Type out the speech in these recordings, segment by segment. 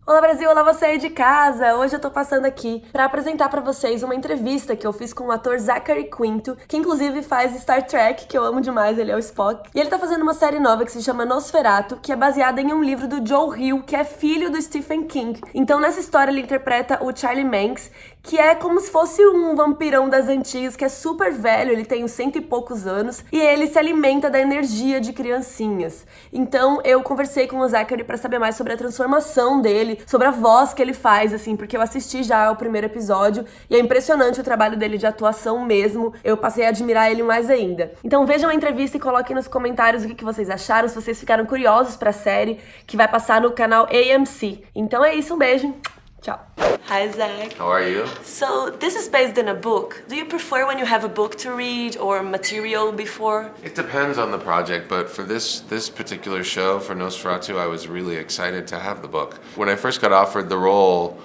Olá Brasil, olá você aí de casa! Hoje eu tô passando aqui pra apresentar pra vocês uma entrevista que eu fiz com o ator Zachary Quinto, que inclusive faz Star Trek, que eu amo demais, ele é o Spock. E ele tá fazendo uma série nova que se chama NOS4A2, que é baseada em um livro do Joe Hill, que é filho do Stephen King. Então nessa história ele interpreta o Charlie Manx, que é como se fosse um vampirão das antigas, que é super velho, ele tem uns 100 e poucos anos, e ele se alimenta da energia de criancinhas. Então eu conversei com o Zachary pra saber mais sobre a transformação dele, sobre a voz que ele faz, assim, porque eu assisti já o primeiro episódio e é impressionante o trabalho dele de atuação mesmo. Eu passei a admirar ele mais ainda. Então vejam a entrevista e coloquem nos comentários o que vocês acharam, se vocês ficaram curiosos pra série, que vai passar no canal AMC. Então é isso, um beijo. Ciao. Hi, Zach. How are you? So, this is based on a book. Do you prefer when you have a book to read or material before? It depends on the project, but for this particular show, for Nosferatu, I was really excited to have the book. When I first got offered the role,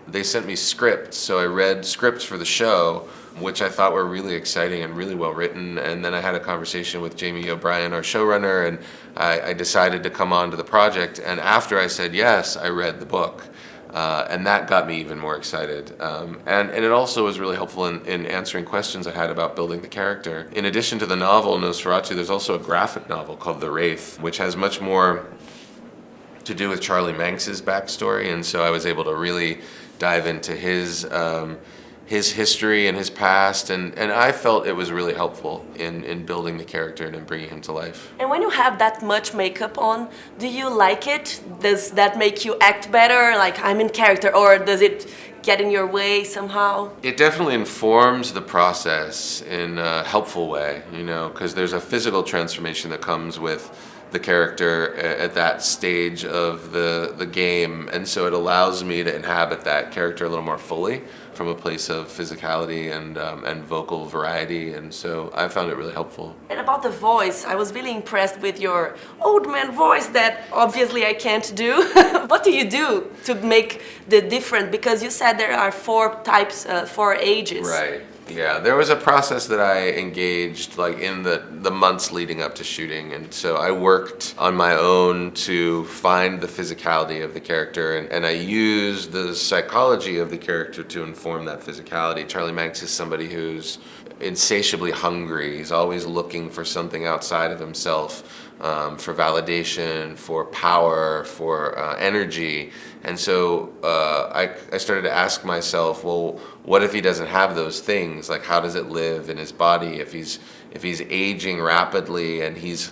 they sent me scripts, so I read scripts for the show, which I thought were really exciting and really well written. And then I had a conversation with Jamie O'Brien, our showrunner, and I decided to come on to the project. And after I said yes, I read the book. And that got me even more excited. And it also was really helpful in answering questions I had about building the character. In addition to the novel Nosferatu, there's also a graphic novel called The Wraith, which has much more to do with Charlie Manx's backstory, and so I was able to really dive into his history and his past, and I felt it was really helpful in building the character and in bringing him to life. And when you have that much makeup on, do you like it? Does that make you act better, like I'm in character, or does it get in your way somehow? It definitely informs the process in a helpful way, you know, because there's a physical transformation that comes with the character at that stage of the game, and so it allows me to inhabit that character a little more fully from a place of physicality and vocal variety, and so I found it really helpful. And about the voice, I was really impressed with your old man voice that obviously I can't do. What do you do to make the difference? Because you said there are 4 types, 4 ages. Right. Yeah, there was a process that I engaged like in the months leading up to shooting, and so I worked on my own to find the physicality of the character, and I used the psychology of the character to inform that physicality. Charlie Manx is somebody who's insatiably hungry. He's always looking for something outside of himself, for validation, for power, for energy. And so I started to ask myself, well, what if he doesn't have those things? Like, how does it live in his body if he's aging rapidly and he's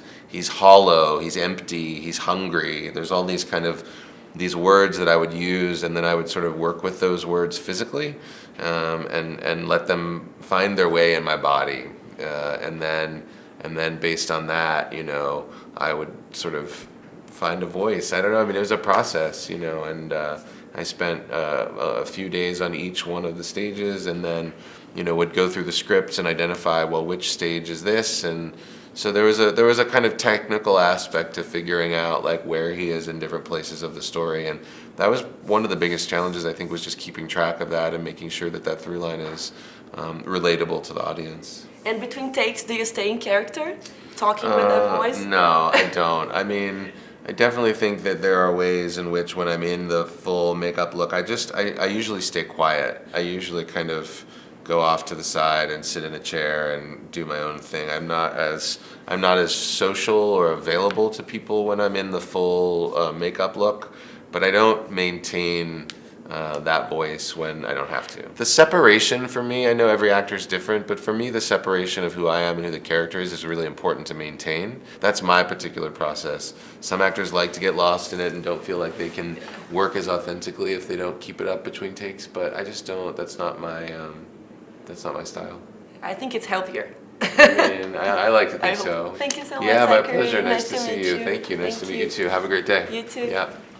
hollow, he's empty, he's hungry? There's all these kind of these words that I would use, and then I would sort of work with those words physically, and let them find their way in my body, and then based on that, you know, I would sort of find a voice. I don't know. I mean, it was a process, you know, and I spent a few days on each one of the stages, and then, you know, would go through the scripts and identify, well, which stage is this, and so there was a kind of technical aspect to figuring out like where he is in different places of the story, and that was one of the biggest challenges, I think, was just keeping track of that and making sure that through line is relatable to the audience. And between takes, do you stay in character, talking with the voice? No, I don't. I mean, I definitely think that there are ways in which when I'm in the full makeup look, I usually stay quiet. I usually kind of go off to the side and sit in a chair and do my own thing. I'm not as social or available to people when I'm in the full makeup look, but I don't maintain that voice when I don't have to. The separation for me, I know every actor is different, but for me the separation of who I am and who the character is really important to maintain. That's my particular process. Some actors like to get lost in it and don't feel like they can work as authentically if they don't keep it up between takes, but I just don't. That's not my style. I think it's healthier. I mean, I like to think so. Thank you so much. Yeah, my Zachary. pleasure. Nice to see meet you. Thank you. Nice to meet you too. Have a great day. You too. Yeah.